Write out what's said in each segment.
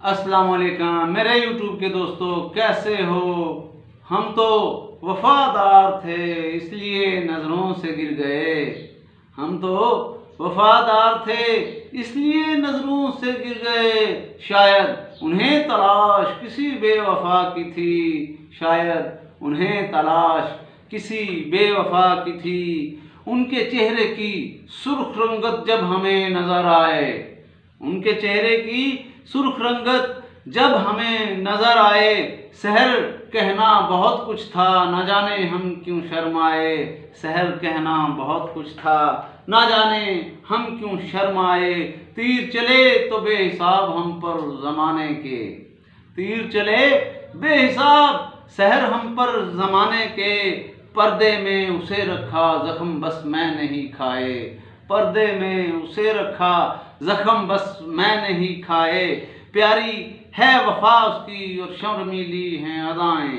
अस्सलाम वालेकुम मेरे यूट्यूब के दोस्तों, कैसे हो। हम तो वफादार थे इसलिए नज़रों से गिर गए। हम तो वफादार थे इसलिए नज़रों से गिर गए। शायद उन्हें तलाश किसी बेवफा की थी। शायद उन्हें तलाश किसी बेवफा की थी। उनके चेहरे की सुर्ख रंगत जब हमें नज़र आए। उनके चेहरे की सुर्ख रंगत जब हमें नजर आए। सहर कहना बहुत कुछ था, न जाने हम क्यों शर्माए। सहर कहना बहुत कुछ था, न जाने हम क्यों शर्माए। तीर चले तो बेहिसाब हम पर जमाने के। तीर चले बेहिसाब सहर हम पर जमाने के। पर्दे में उसे रखा जख्म बस मैं नहीं खाए। पर्दे में उसे रखा जख्म बस मैं नहीं खाए। प्यारी है वफा उसकी और शर्मीली हैं अदाएं।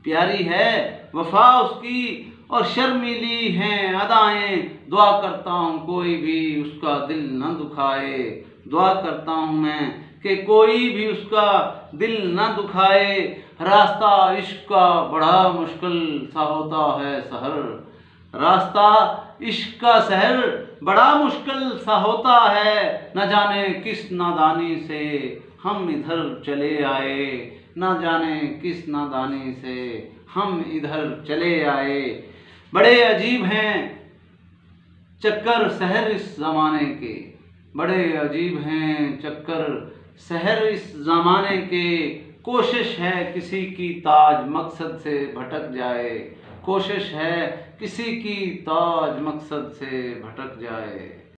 प्यारी है वफा उसकी और शर्मीली हैं अदाएं। दुआ करता हूँ कोई भी उसका दिल न दुखाए। दुआ करता हूँ मैं कि कोई भी उसका दिल न दुखाए। रास्ता इश्क का बड़ा मुश्किल सा होता है सहर। रास्ता इश्क का सहर बड़ा मुश्किल सा होता है। न जाने किस नादानी से हम इधर चले आए। न जाने किस नादानी से हम इधर चले आए। बड़े अजीब हैं चक्कर सहर इस ज़माने के। बड़े अजीब हैं चक्कर सहर इस ज़माने के। कोशिश है किसी की ताज मकसद से भटक जाए। कोशिश है किसी की ताज मकसद से भटक जाए।